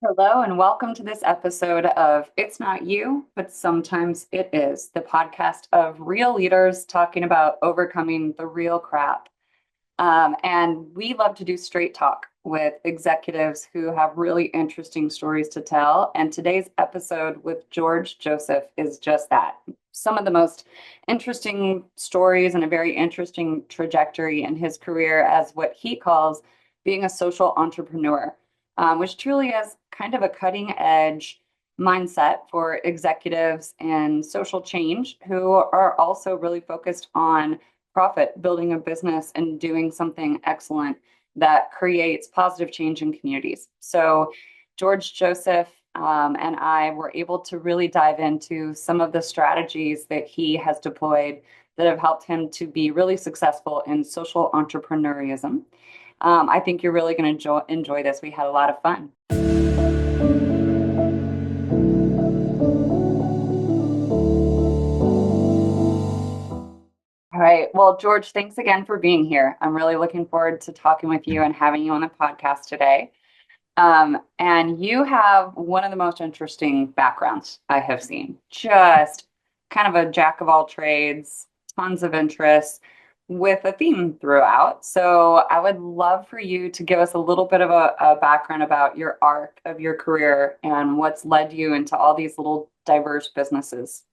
Hello, and welcome to this episode of It's Not You, but Sometimes It Is, the podcast of real leaders talking about overcoming the real crap. And we love to do straight talk with executives who have really interesting stories to tell. And today's episode with George Joseph is just that. Some of the most interesting stories and a very interesting trajectory in his career as what he calls being a social entrepreneur, which truly is kind of a cutting edge mindset for executives and social change who are also really focused on profit, building a business, and doing something excellent that creates positive change in communities. So, George Joseph and I were able to really dive into some of the strategies that he has deployed that have helped him to be really successful in social entrepreneurism. I think you're really going to enjoy this. We had a lot of fun. All right. Well, George, thanks again for being here. I'm really looking forward to talking with you and having you on the podcast today. And you have one of the most interesting backgrounds I have seen. Just kind of a jack of all trades, tons of interests with a theme throughout. So I would love for you to give us a little bit of a background about your arc of your career and what's led you into all these little diverse businesses.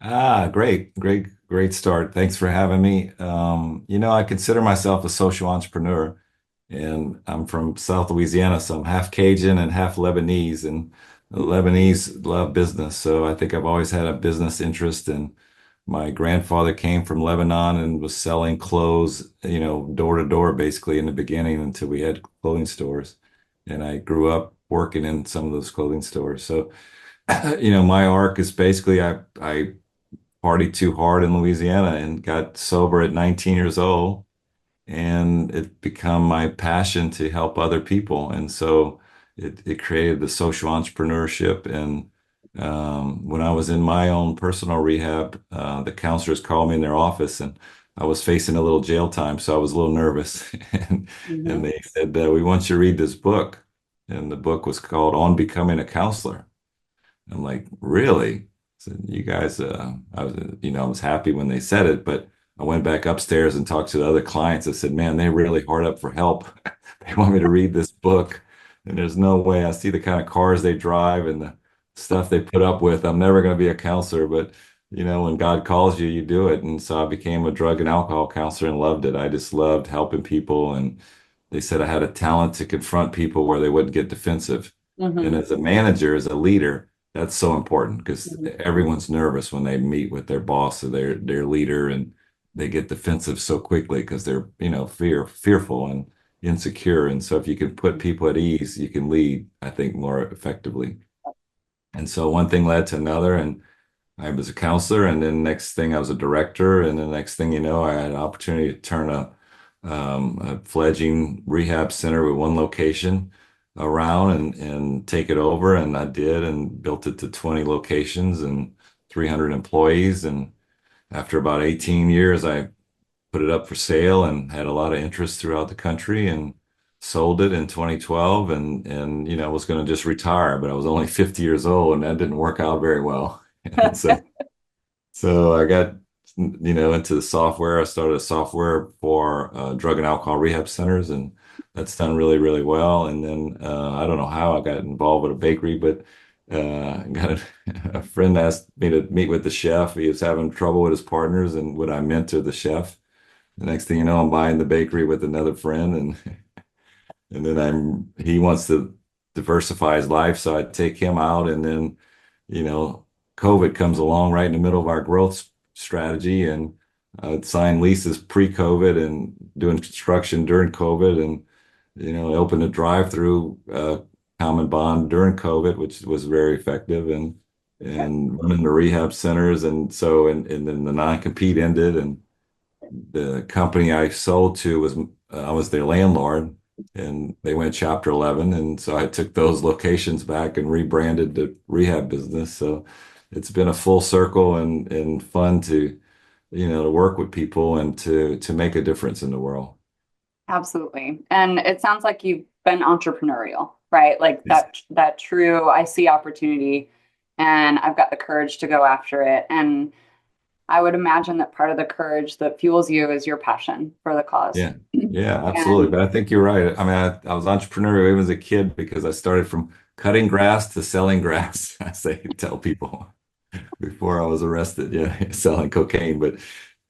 Great start. Thanks for having me. I consider myself a social entrepreneur, and I'm from South Louisiana, so I'm half Cajun and half Lebanese, and the Lebanese love business. So I think I've always had a business interest, and my grandfather came from Lebanon and was selling clothes, door to door basically in the beginning until we had clothing stores. And I grew up working in some of those clothing stores. So, my arc is basically I partied too hard in Louisiana and got sober at 19 years old. And it become my passion to help other people. And so it created the social entrepreneurship. And when I was in my own personal rehab, the counselors called me in their office and I was facing a little jail time. So I was a little nervous. And Mhm. they said, we want you to read this book. And the book was called On Becoming a Counselor. I'm like, really? So you guys, I was happy when they said it, but I went back upstairs and talked to the other clients. I said, man, they're really hard up for help. They want me to read this book, and there's no way. I see the kind of cars they drive and the stuff they put up with. I'm never going to be a counselor, but when God calls you, you do it. And so I became a drug and alcohol counselor and loved it. I just loved helping people, and they said I had a talent to confront people where they wouldn't get defensive. And Mhm. as a manager, as a leader, that's so important because Mhm. everyone's nervous when they meet with their boss or their leader, and they get defensive so quickly because they're, fearful and insecure. And so if you can put people at ease, you can lead, I think, more effectively. And so one thing led to another, and I was a counselor, and then next thing I was a director, and the next thing you know, I had an opportunity to turn a fledgling rehab center with one location around and take it over, and I did, and built it to 20 locations and 300 employees. And after about 18 years, I put it up for sale and had a lot of interest throughout the country and sold it in 2012, and I was going to just retire, but I was only 50 years old, and that didn't work out very well. And so I got, into the software. I started a software for drug and alcohol rehab centers, and that's done really, really well. And then I don't know how I got involved with a bakery, but got a friend asked me to meet with the chef. He was having trouble with his partners, and would I mentor the chef? The next thing you know, I'm buying the bakery with another friend, and then he wants to diversify his life, so I take him out, and then you know, COVID comes along right in the middle of our growth strategy, and I'd signed leases pre-COVID and doing construction during COVID, and opened a drive-through common bond during COVID, which was very effective, and running the rehab centers, and so and then the non-compete ended, and the company I sold to was I was their landlord, and they went Chapter 11, and so I took those locations back and rebranded the rehab business. So it's been a full circle and fun to to work with people and to make a difference in the world. Absolutely. And it sounds like you've been entrepreneurial. right? Like It's, that true, I see opportunity and I've got the courage to go after it. And I would imagine that part of the courage that fuels you is your passion for the cause. yeah, yeah, absolutely. And But I think you're right. I mean, I was entrepreneurial even as a kid because I started from cutting grass to selling grass. I say, tell people before I was arrested, yeah, selling cocaine. But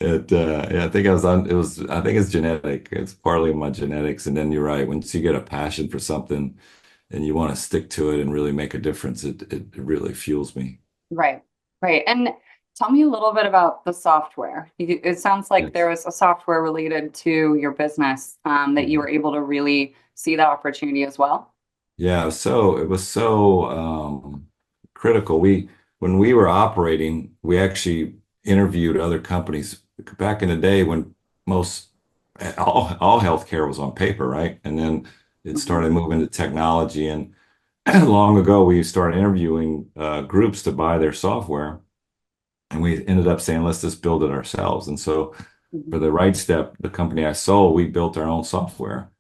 yeah, I think I was on, it was, I think it's genetic. It's partly my genetics. And then you're right. Once you get a passion for something and you want to stick to it and really make a difference, it really fuels me. right, right. And tell me a little bit about the software. It sounds like Yes. there was a software related to your business that you were able to really see the opportunity as well. Yeah, so it was so critical. When we were operating, we actually interviewed other companies back in the day when most all healthcare was on paper, right? And then it Hmm. started moving to technology. And long ago, we started interviewing groups to buy their software, and we ended up saying, let's just build it ourselves. And so for Hmm. the right step, the company I sold, we built our own software.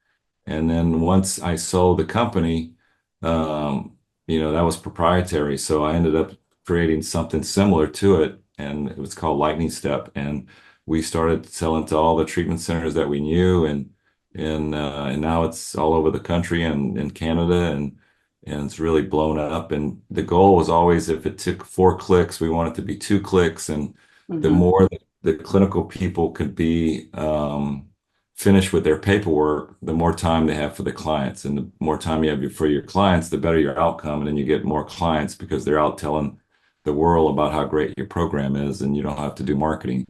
And then once I sold the company, um, that was proprietary. So I ended up creating something similar to it, and it was called Lightning Step. And we started selling to all the treatment centers that we knew, and now it's all over the country and in Canada, and it's really blown up. And the goal was always if it took 4 clicks, we want it to be 2 clicks, and the Hmm. more that the clinical people could be finish with their paperwork, the more time they have for the clients. And the more time you have for your clients, the better your outcome. And then you get more clients because they're out telling the world about how great your program is, and you don't have to do marketing.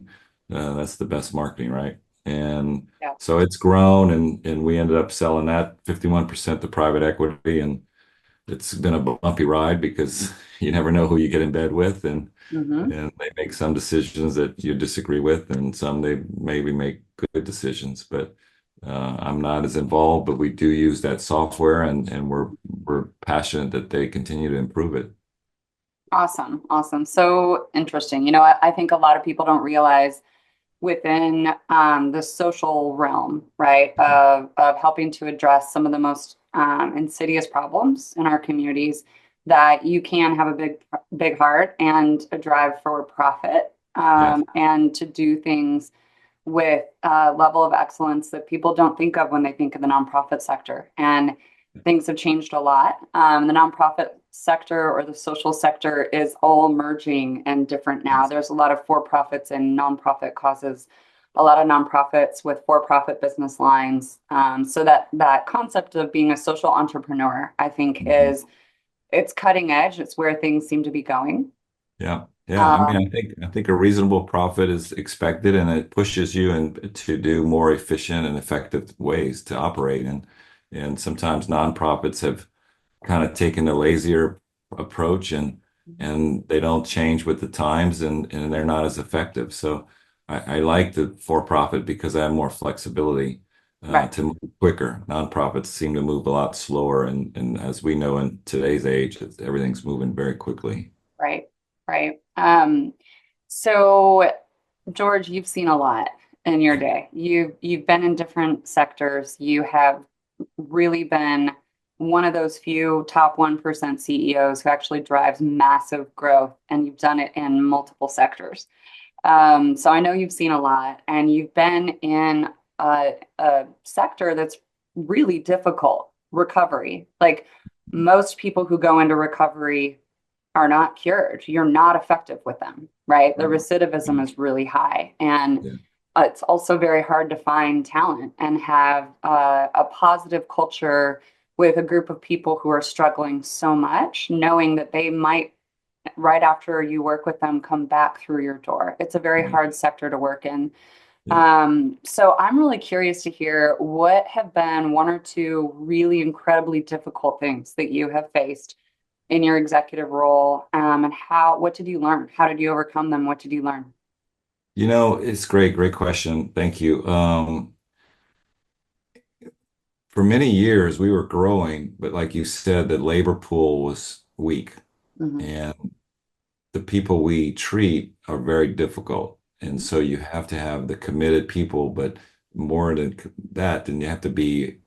That's the best marketing, right? And Yeah. so it's grown, and we ended up selling that 51% to private equity. And it's been a bumpy ride because you never know who you get in bed with, Hmm. and they make some decisions that you disagree with, and some they maybe make good decisions. But I'm not as involved, but we do use that software, and we're passionate that they continue to improve it. Awesome. Awesome. So interesting. I think a lot of people don't realize within the social realm, right, of helping to address some of the most insidious problems in our communities, that you can have a big heart and a drive for profit, Yes. and to do things with a level of excellence that people don't think of when they think of the nonprofit sector. And things have changed a lot. The nonprofit sector or the social sector is all merging and different now. Yes. There's a lot of for profits and nonprofit causes, a lot of nonprofits with for profit business lines. So that concept of being a social entrepreneur, I think, Mhm. is it's cutting edge. It's where things seem to be going. Yeah. Yeah. I mean, Um, I think a reasonable profit is expected, and it pushes you to do more efficient and effective ways to operate. And sometimes nonprofits have kind of taken a lazier approach, and they don't change with the times, and they're not as effective. So I like the for-profit because I have more flexibility right. to move quicker. Nonprofits seem to move a lot slower, and as we know in today's age, everything's moving very quickly. Right, right. So George, you've seen a lot in your day. You've been in different sectors. You have really been one of those few top 1% CEOs who actually drives massive growth, and you've done it in multiple sectors. So I know you've seen a lot, and you've been in a sector that's really difficult, recovery. Like most people who go into recovery are not cured. You're not effective with them, right? The Right. recidivism Yeah. is really high. And Yeah. it's also very hard to find talent and have a positive culture with a group of people who are struggling so much, knowing that they might, right after you work with them, come back through your door. It's a very Yeah. hard sector to work in. Yeah. So I'm really curious to hear what have been one or two really incredibly difficult things that you have faced in your executive role, and what did you learn? How did you overcome them? What did you learn? It's great. Great question. Thank you. For many years, we were growing, but like you said, the labor pool was weak, Hmm. and the people we treat are very difficult. And so you have to have the committed people, but more than that, then you have to be,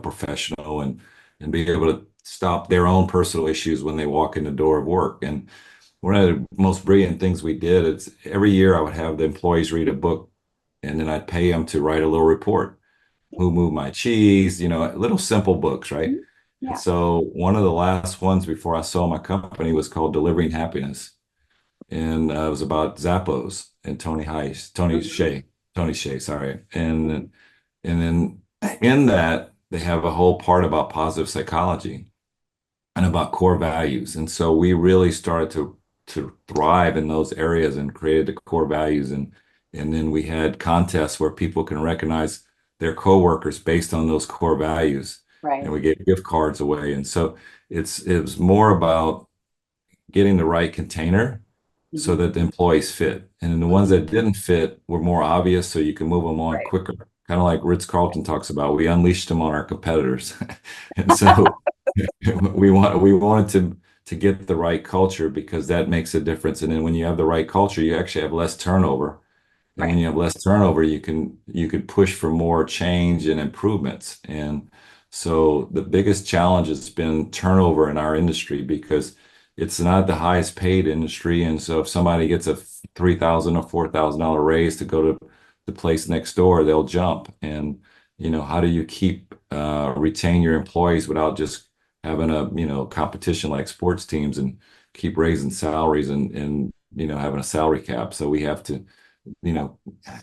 professional, and be able to stop their own personal issues when they walk in the door of work. And one of the most brilliant things we did is every year I would have the employees read a book and then I'd pay them to write a little report. Who moved my cheese? Little simple books, right? Mhm. And Yeah. so one of the last ones before I sold my company was called Delivering Happiness. And it was about Zappos and Mhm. Tony Shea, sorry. And then in that, they have a whole part about positive psychology and about core values. And so we really started to thrive in those areas and created the core values. And then we had contests where people can recognize their coworkers based on those core values. And Right. we gave gift cards away. And so it was more about getting the right container so Mhm. that the employees fit. And then the ones Mhm. that didn't fit were more obvious, so you can move them on Right. quicker. Kind of like Ritz-Carlton talks about, we unleashed them on our competitors. And so we wanted to get the right culture because that makes a difference. And then when you have the right culture, you actually have less turnover. And when Right. you have less turnover, you can push for more change and improvements. And so the biggest challenge has been turnover in our industry because it's not the highest paid industry. And so if somebody gets a $3,000 or $4,000 raise to go to the place next door, they'll jump. And how do you keep retain your employees without just having a competition like sports teams and keep raising salaries and having a salary cap? So we have to you Yeah. know,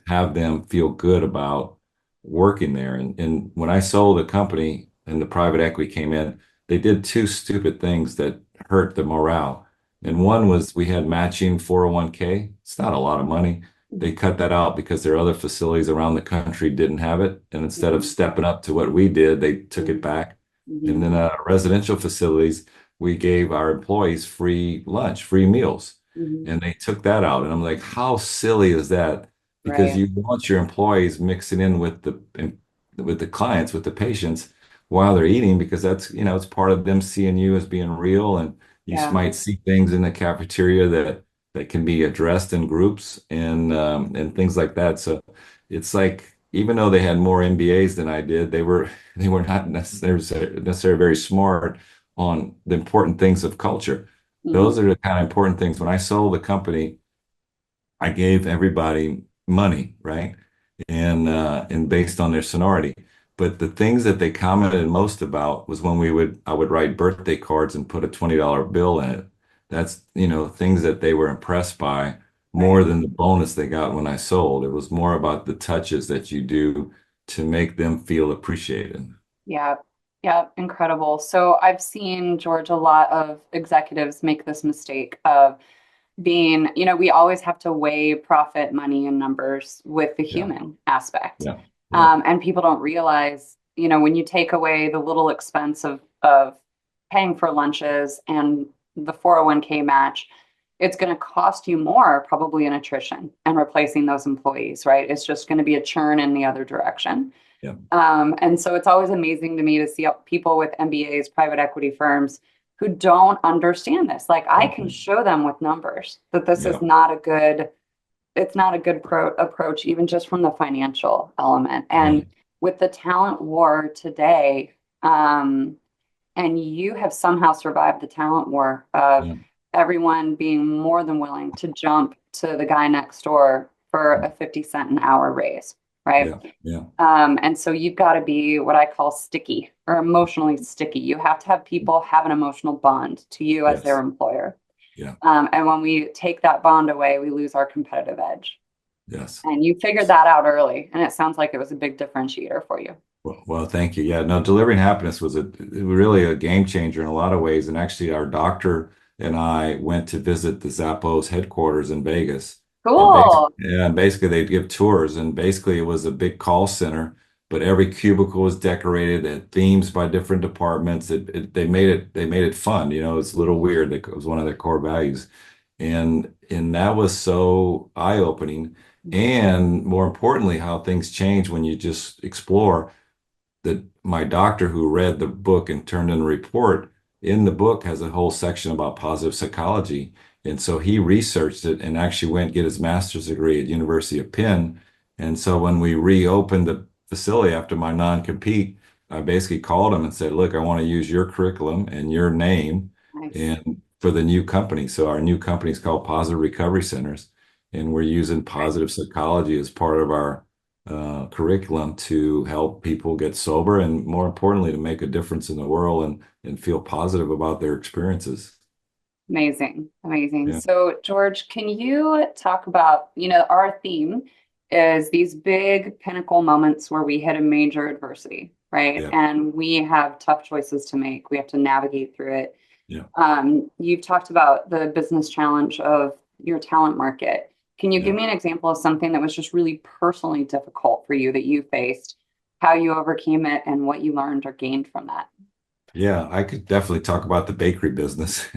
have them feel good about working there. And when I sold the company and the private equity came in, they did two stupid things that hurt the morale. And Mhm. one was we had matching 401k. It's not a lot of money. They Mhm. cut that out because their other facilities around the country didn't have it. And instead of Mhm. stepping up to what we did, they took it Mhm. back. And Mhm. then residential facilities, we gave our employees free lunch, free meals Mhm. and they took that out. And I'm like, how silly is that? Because Right. you want your employees mixing in with the clients, with the patients while they're eating, because that's, it's part of them seeing you as being real. And you Yeah. might see things in the cafeteria that can be addressed in groups and things like that. So it's like, even though they had more MBAs than I did, they were not necessarily very smart on the important things of culture. Those Mhm. are the kind of important things. When I sold the company, I gave everybody money, right? And based on their seniority. But the things that they commented most about was when I would write birthday cards and put a $20 bill in it. That's, things that they were impressed by more Right. than the bonus they got when I sold. It was more about the touches that you do to make them feel appreciated. Yeah. Yeah. Incredible. So I've seen, George, a lot of executives make this mistake of being, we always have to weigh profit, money, and numbers with the Yeah, human aspect. yeah, yeah, And people don't realize, when you take away the little expense of paying for lunches and the 401k match, it's going to cost you more probably in attrition and replacing those employees, right? It's just going to be a churn in the other direction. yeah. And so it's always amazing to me to see people with MBAs, private equity firms who don't understand this. Like I can Okay. show them with numbers that this is Yeah, not a good, it's not a good approach, even just from the financial element. And right. with the talent war today, and you have somehow survived the talent war of Yeah, everyone being more than willing to jump to the guy next door for a 50 cent an hour raise, right? yeah, yeah. And so you've got to be what I call sticky or emotionally sticky. You have to have people have an emotional bond to you as their Yes. employer. Yeah. And when we take that bond away, we lose our competitive edge. Yes. And you figured that out early. And it sounds like it was a big differentiator for you. Well, thank you. Yeah, no, delivering happiness was really a game changer in a lot of ways. And actually, our doctor and I went to visit the Zappos headquarters in Vegas. Cool. And basically, they'd give tours. And basically, it was a big call center, but every cubicle was decorated. It had themes by different departments. They made it fun. It's a little weird. It was one of their core values, and that was so eye-opening. And more importantly, how things change when you just explore that my doctor who read the book and turned in a report in the book has a whole section about positive psychology. And so he researched it and actually went get his master's degree at University of Penn. And so when we reopened the facility after my non-compete, I basically called them and said, look, I want to use your curriculum and your name Nice. and for the new company. So our new company is called Positive Recovery Centers, and we're using positive psychology as part of our curriculum to help people get sober and more importantly, to make a difference in the world and feel positive about their experiences. Amazing. Amazing. Yeah. So, George, can you talk about, our theme is these big pinnacle moments where we hit a major adversity, right? Yeah. And we have tough choices to make. We have to navigate through it. Yeah. You've talked about the business challenge of your talent market. Can you give Yeah. me an example of something that was just really personally difficult for you that you faced, how you overcame it, and what you learned or gained from that? Yeah, I could definitely talk about the bakery business.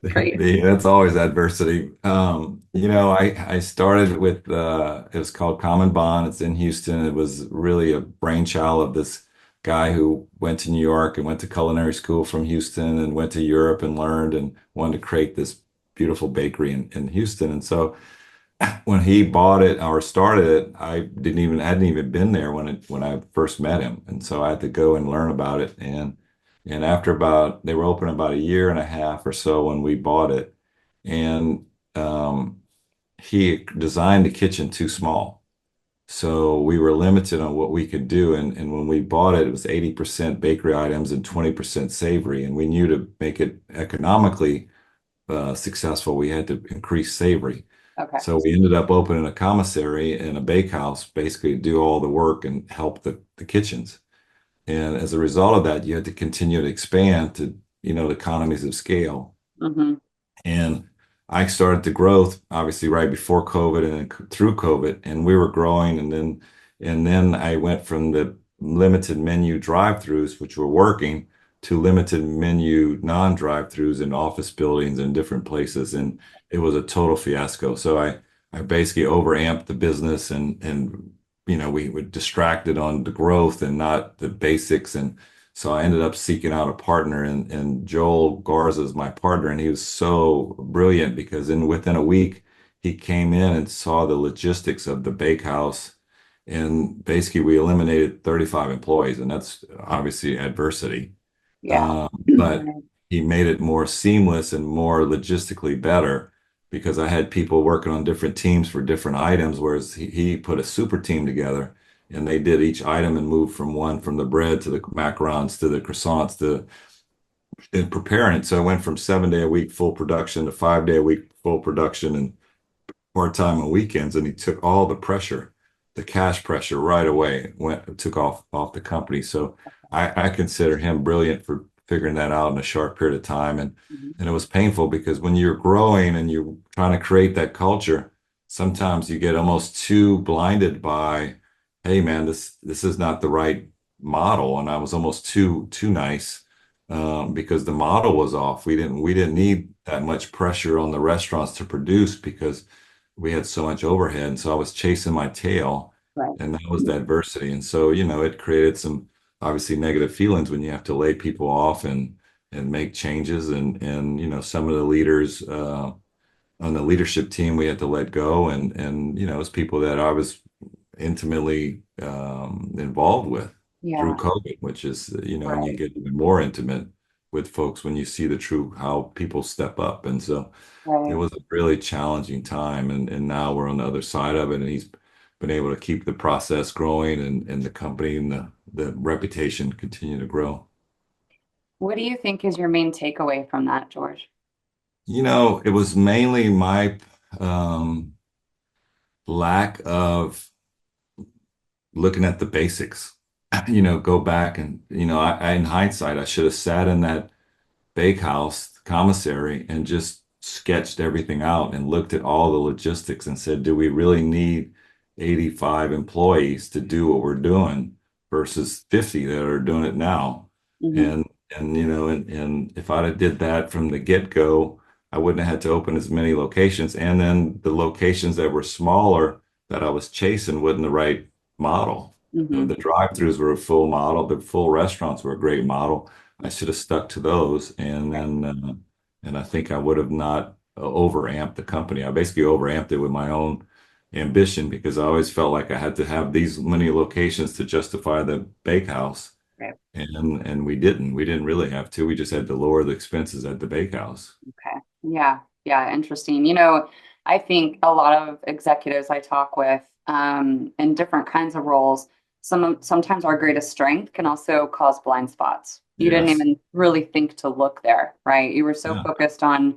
Great. That's always adversity. I started with it was called Common Bond. It's in Houston. It was really a brainchild of this guy who went to New York and went to culinary school from Houston and went to Europe and learned and wanted to create this beautiful bakery in Houston. And so when he bought it or started it, I didn't even hadn't even been there when I first met him, and so I had to go and learn about it. And after about they were open about a year and a half or so when we bought it, and he designed the kitchen too small, so we were limited on what we could do. And when we bought it, it was 80% bakery items and 20% savory, and we knew to make it economically successful, we had to increase savory. Okay. So we ended up opening a commissary and a bakehouse, basically to do all the work and help the kitchens. And as a result of that, you had to continue to expand to, the economies of scale. Hmm. And I started the growth obviously right before COVID and then through COVID, and we were growing. And then I went from the limited menu drive-throughs, which were working, to limited menu non-drive-throughs in office buildings and different places, and it was a total fiasco. So I basically overamped the business, and we were distracted on the growth and not the basics. And so I ended up seeking out a partner, and Joel Garza is my partner, and he was so brilliant because within a week he came in and saw the logistics of the bakehouse, and basically we eliminated 35 employees, and that's obviously adversity. Yeah. But he made it more seamless and more logistically better because I had people working on different teams for different items, whereas he put a super team together and they did each item and moved from the bread to the macarons to the croissants to and preparing it. So I went from 7 day a week full production to 5 day a week full production and part-time on weekends. And he took all the pressure, the cash pressure right away, took off the company. So I consider him brilliant for figuring that out in a short period of time. Mhm. And it was painful because when you're growing and you're trying to create that culture, sometimes you get almost too blinded by, hey man, this is not the right model. And I was almost too nice because the model was off. We didn't need that much pressure on the restaurants to produce because we had so much overhead. And so I was chasing my tail, Right. and that was the adversity. And so, it created some obviously negative feelings when you have to lay people off and make changes. And some of the leaders on the leadership team we had to let go. And it's people that I was intimately involved with through Yeah. COVID, which is, and you Right. get even more intimate with folks when you see the true how people step up. And so it Right. was a really challenging time. And now we're on the other side of it. And he's been able to keep the process growing and the company and the reputation continue to grow. What do you think is your main takeaway from that, George? It was mainly my lack of looking at the basics. Go back and, in hindsight, I should have sat in that bakehouse commissary and just sketched everything out and looked at all the logistics and said, do we really need 85 employees to do what we're doing versus 50 that are doing it now? Hmm. And if I'd have did that from the get-go, I wouldn't have had to open as many locations. And then the locations that were smaller that I was chasing wasn't the right model. Hmm. The drive-throughs were a full model. The full restaurants were a great model. I should have stuck to those, and I think I would have not overamped the company. I basically overamped it with my own ambition because I always felt like I had to have these many locations to justify the bakehouse. Right. And we didn't. We didn't really have to. We just had to lower the expenses at the bakehouse. Okay. Yeah. Yeah. Interesting. I think a lot of executives I talk with in different kinds of roles, sometimes our greatest strength can also cause blind spots. You didn't Yes. even really think to look there, right? You were so Yeah. focused on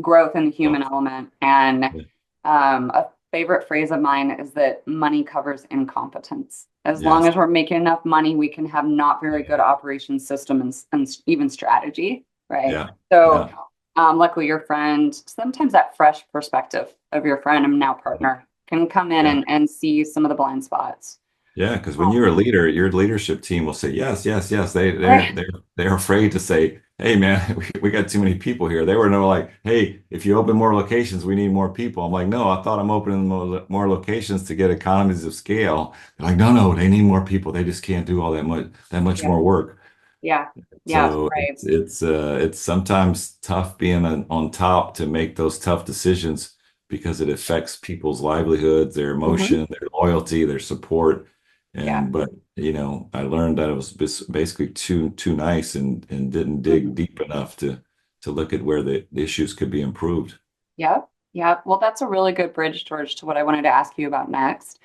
growth and the human Well, element. And yeah. a favorite phrase of mine is that money covers incompetence. As long Yes. as we're making enough money, we can have not very Yeah. good operations system and even strategy, right? Yeah. So Yeah. luckily, your friend, sometimes that fresh perspective of your friend and now partner can come in Yeah. and see some of the blind spots. Yeah, because when Um, you're a leader, your leadership team will say yes, yes, yes. right. They're afraid to say, "Hey, man, we got too many people here." They were no like, "Hey, if you open more locations, we need more people." I'm like, "No, I thought I'm opening more locations to get economies of scale." They're like, "No, no, they need more people. They just can't do all that much Yeah. more work." Yeah. Yeah. So Right. it's sometimes tough being on top to make those tough decisions because it affects people's livelihoods, their Hmm. emotion, their loyalty, their support. Yeah. And but I learned that it was basically too nice and didn't dig Mhm. deep enough to look at where the issues could be improved. Yep. Yep. Well, that's a really good bridge, George, to what I wanted to ask you about next.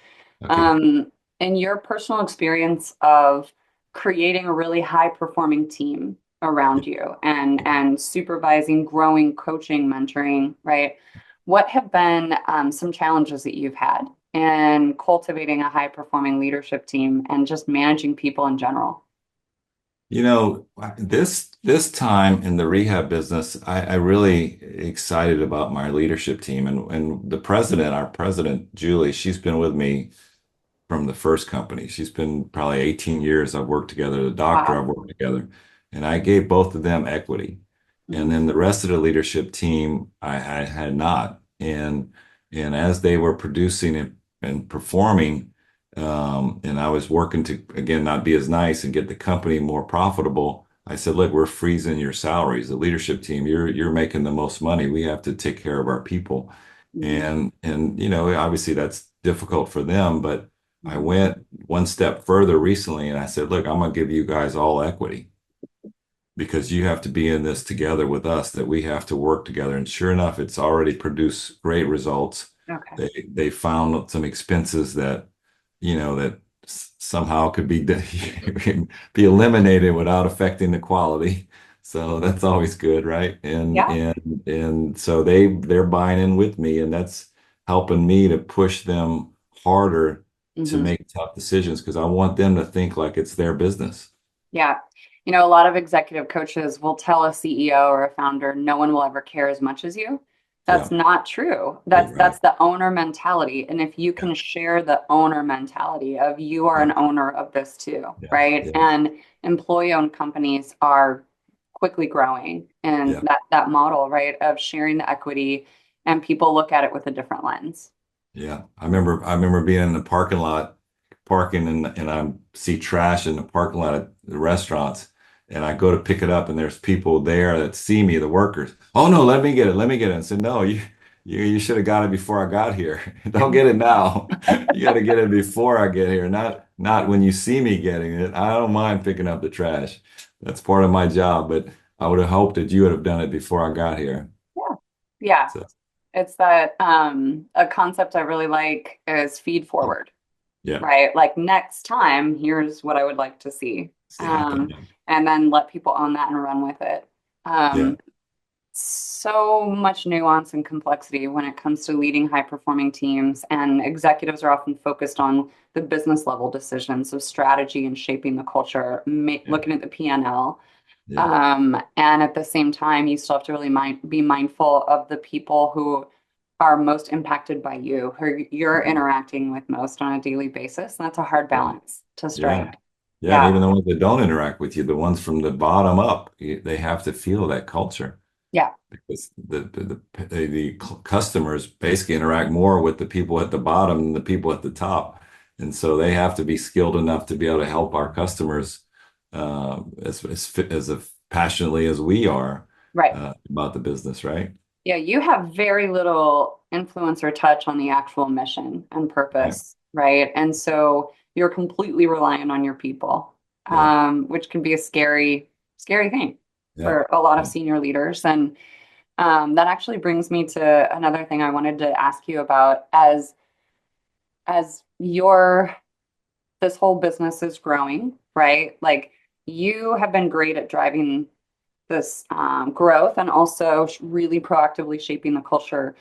Okay. Um, in your personal experience of creating a really high performing team Yeah. around you and Yeah. supervising, growing, coaching, mentoring, right? What have been some challenges that you've had in cultivating a high performing leadership team and just managing people in general? This time in the rehab business, I really excited about my leadership team and the president, our president, Julie, she's been with me from the first company. She's been probably 18 years I've worked together, the doctor I've Wow. worked together, and I gave both of them equity. And Mhm. then the rest of the leadership team, I had not. And as they were producing and performing, and I was working to again not be as nice and get the company more profitable. I said, look, we're freezing your salaries. The leadership team, you're making the most money. We have to take care of our people. Mhm. And obviously that's difficult for them, but I Mhm. went one step further recently and I said, look, I'm going to give you guys all equity because you have to be in this together with us, that we have to work together. And sure enough, it's already produced great results. Okay. They found some expenses that somehow could be be eliminated without affecting the quality. So that's always good, right? And Yeah. and and so they're buying in with me, and that's helping me to push them harder to Mhm. make tough decisions because I want them to think like it's their business. Yeah. A lot of executive coaches will tell a CEO or a founder, no one will ever care as much as you. That's Yeah, not true. yeah, That's right. the owner mentality. And if you Yeah, can share the owner mentality of you are yeah, an owner of this too, yeah, right? yeah, And employee-owned companies are quickly growing and yeah. that model, right, of sharing the equity and people look at it with a different lens. Yeah, I remember being in the parking lot, parking and I see trash in the parking lot at the restaurants, and I go to pick it up, and there's people there that see me, the workers. Oh no, let me get it, let me get it. I said, no, you should have got it before I got here. Don't get it now. You got to get it before I get here, not when you see me getting it. I don't mind picking up the trash. That's part of my job, but I would have hoped that you would have done it before I got here. Yeah. Yeah. So It's that a concept I really like is feed yeah, forward, yeah, right? Like next time, here's what I would like to see. see happen. And then let people own that and run with it. Yeah, Um, so much nuance and complexity when it comes to leading high performing teams, and executives are often focused on the business level decisions of strategy and shaping the culture, yeah, looking at the P&L. yeah. And at the same time, you still have to really be mindful of the people who are most impacted by you, who you're Yeah. interacting with most on a daily basis. And that's a hard Yeah. balance to Yeah. strike. Yeah. And Yeah. even the ones that don't interact with you, the ones from the bottom up, they have to feel that culture Yeah. because the customers basically interact more with the people at the bottom than the people at the top. And so they have to be skilled enough to be able to help our customers as passionately as we are Right. about the business, right? Yeah, you have very little influence or touch on the actual mission and Right. purpose, right? And so you're completely reliant on your people, Yeah. which can be a scary thing Yeah. for a lot of Yeah. senior leaders. And that actually brings me to another thing I wanted to ask you about as your this whole business is growing, right? Like you have been great at driving this growth and also really proactively shaping the culture,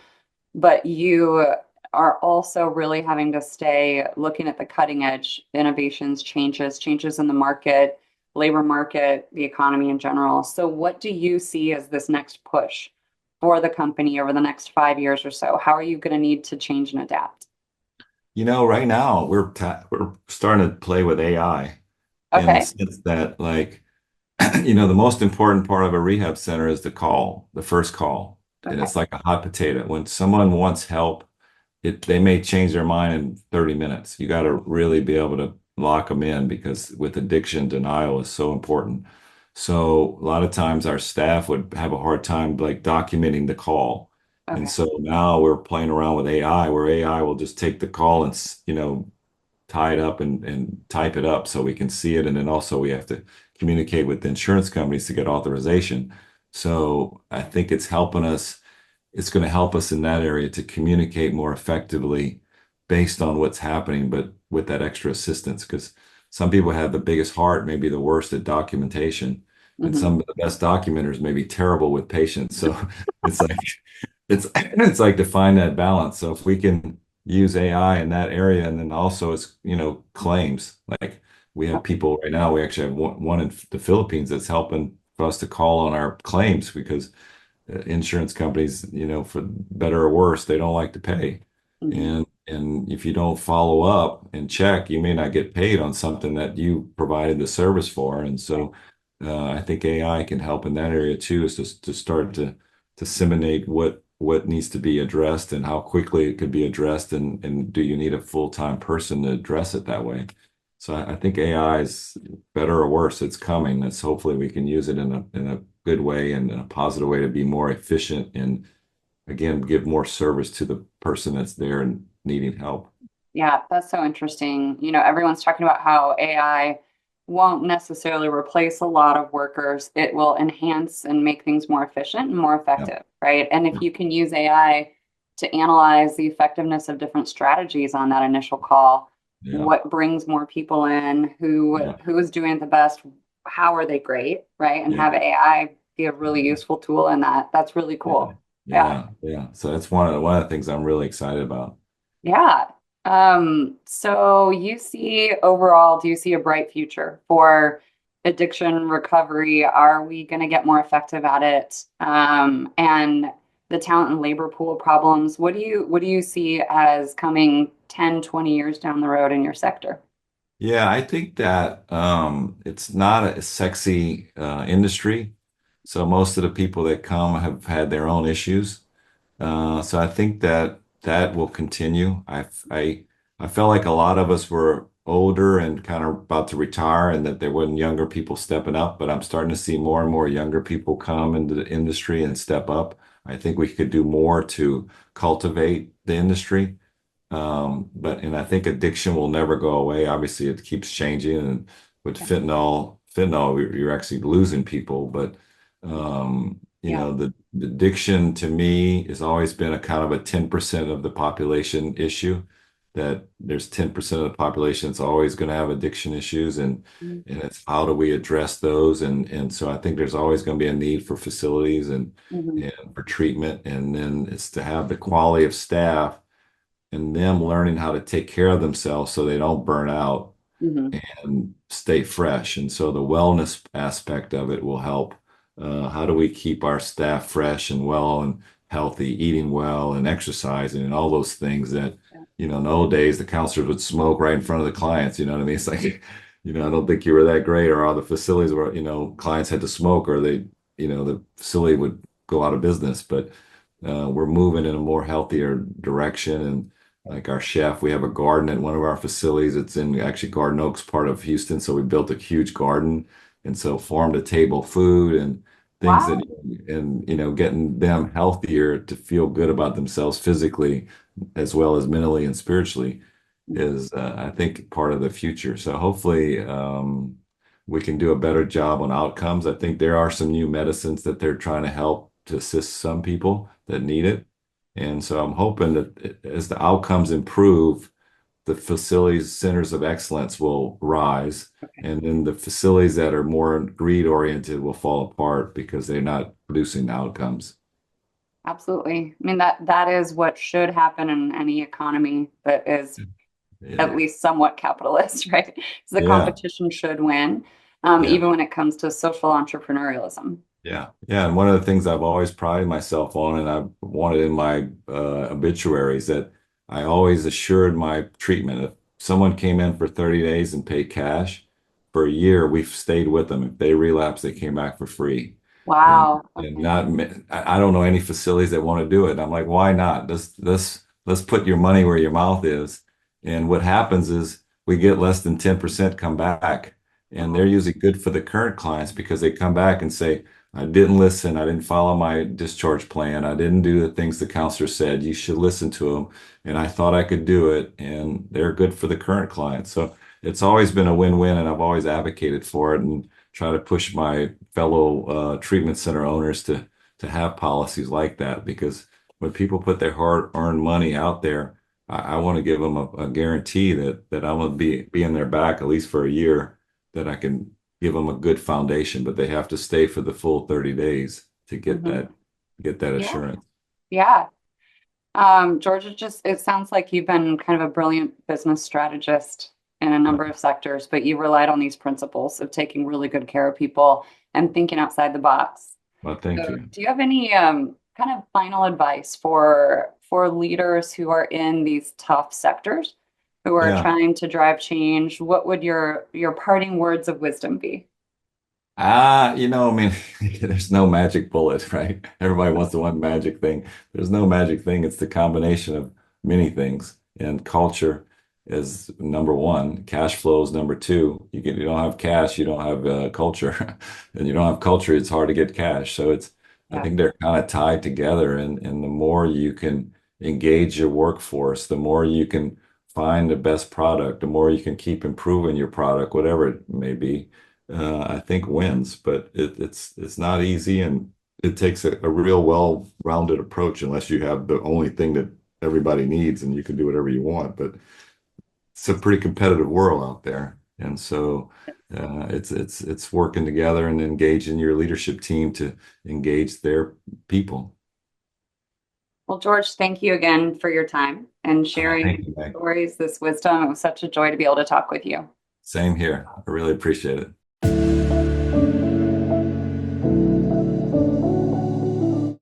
but you are also really having to stay looking at the cutting edge innovations, changes in the market, labor market, the economy in general. So, what do you see as this next push for the company over the next 5 years or so? How are you going to need to change and adapt? Right now we're starting to play with AI in the Okay. sense that like the most important part of a rehab center is the first call. And Okay. it's like a hot potato. When someone wants help, they may change their mind in 30 minutes. You got to really be able to lock them in because with addiction, denial is so important. So a lot of times our staff would have a hard time like documenting the call. And Okay. so now we're playing around with AI where AI will just take the call and, tie it up and type it up so we can see it. And then also we have to communicate with the insurance companies to get authorization. So I think it's going to help us in that area to communicate more effectively based on what's happening, but with that extra assistance. Because some people have the biggest heart, maybe the worst at documentation, and Hmm. some of the best documenters may be terrible with patients. So it's like it's like to find that balance. So if we can use AI in that area, and then also it's claims. Like we have Okay. people right now. We actually have one in the Philippines that's helping for us to call on our claims because insurance companies, for better or worse, they don't like to pay. Hmm. And if you don't follow up and check, you may not get paid on something that you provided the service for. And Right. so I think AI can help in that area too, is to start to disseminate what needs to be addressed and how quickly it could be addressed and do you need a full-time person to address it that way? So I think AI is better or worse, it's coming. It's hopefully we can use it in a good way and in a positive way to be more efficient and again give more service to the person that's there and needing help. Yeah, that's so interesting. Everyone's talking about how AI won't necessarily replace a lot of workers. It will enhance and make things more efficient and more Yeah, effective, right? And if you can use AI to analyze the effectiveness of different strategies on that initial call, yeah, what brings more people in, yeah, who is doing the best, how are they great, right? And yeah, have AI be a really useful tool in that. That's really yeah, cool. Yeah. yeah, yeah. So that's one of the things I'm really excited about. Yeah. So you see overall, do you see a bright future for addiction recovery? Are we going to get more effective at it? And the talent and labor pool problems, what do you see as coming 10, 20 years down the road in your sector? Yeah, I think that it's not a sexy industry. So most of the people that come have had their own issues. So I think that that will continue. I felt like a lot of us were older and kind of about to retire, and that there weren't younger people stepping up. But I'm starting to see more and more younger people come into the industry and step up. I think we could do more to cultivate the industry. And I think addiction will never go away. Obviously, it keeps changing, and with Yeah. fentanyl, you're actually losing people. But Yeah. the addiction to me has always been a kind of a 10% of the population issue. That there's 10% of the population that's always going to have addiction issues, and it's how do we address those? And so I think there's always going to be a need for facilities Mm-hmm. and for treatment, and then it's to have the quality of staff and them learning how to take care of themselves so they don't burn out Hmm. and stay fresh. And so the wellness aspect of it will help. How do we keep our staff fresh and well and healthy, eating well and exercising and all those things that, Yeah. in the old days, the counselors would smoke right in front of the clients. You know what I mean? It's like, I don't think you were that great, or all the facilities were, clients had to smoke, or the facility would go out of business. But we're moving in a more healthier direction. And like our chef, we have a garden at one of our facilities. It's in actually Garden Oaks, part of Houston. So we built a huge garden. And so farm to table food. And things that, Wow. and getting them healthier to feel good about themselves physically as well as mentally and spiritually is, I think, part of the future. So hopefully, we can do a better job on outcomes. I think there are some new medicines that they're trying to help to assist some people that need it. And so I'm hoping that as the outcomes improve, the facilities, centers of excellence will rise, Okay. and then the facilities that are more greed oriented will fall apart because they're not producing the outcomes. Absolutely. I mean, that is what should happen in any economy that is Yeah. at least somewhat capitalist, right? So the Yeah. competition should win, Yeah. even when it comes to social entrepreneurialism. Yeah. Yeah. And one of the things I've always prided myself on, and I've wanted in my obituaries, that I always assured my treatment. If someone came in for 30 days and paid cash for a year, we've stayed with them. If they relapse, they came back for free. And Wow. and Okay. not, I don't know any facilities that want to do it. I'm like, why not? Let's put your money where your mouth is. And what happens is we get less than 10% come back. And Wow. they're usually good for the current clients because they come back and say, I didn't listen. I didn't follow my discharge plan. I didn't do the things the counselor said. You should listen to them. And I thought I could do it. And they're good for the current client. So it's always been a win-win, and I've always advocated for it and try to push my fellow treatment center owners to have policies like that, because when people put their hard-earned money out there, I want to give them a guarantee that I'm going to be in their back at least for a year, that I can give them a good foundation, but they have to stay for the full 30 days to Hmm. get that Yeah. assurance. Yeah. Georgia, it sounds like you've been kind of a brilliant business strategist in a number of sectors, but you relied on these principles of taking really good care of people and thinking outside the box. Well, thank So, you. do you have any kind of final advice for leaders who are in these tough sectors, who are Yeah. trying to drive change? What would your parting words of wisdom be? I mean, there's no magic bullet, right? Everybody wants the one magic thing. There's no magic thing. It's the combination of many things. And culture is number one. Cash flow is number two. You don't have cash, you don't have culture. And you don't have culture, it's hard to get cash. So I Yeah. think they're kind of tied together. And the more you can engage your workforce, the more you can find the best product, the more you can keep improving your product, whatever it may be, I think wins. But it's not easy, and it takes a real well-rounded approach, unless you have the only thing that everybody needs and you can do whatever you want. But it's a pretty competitive world out there, and so it's working together and engaging your leadership team to engage their people. Well, George, thank you again for your time and sharing Thank you, Meg. stories, this wisdom. It was such a joy to be able to talk with you. Same here. I really appreciate it.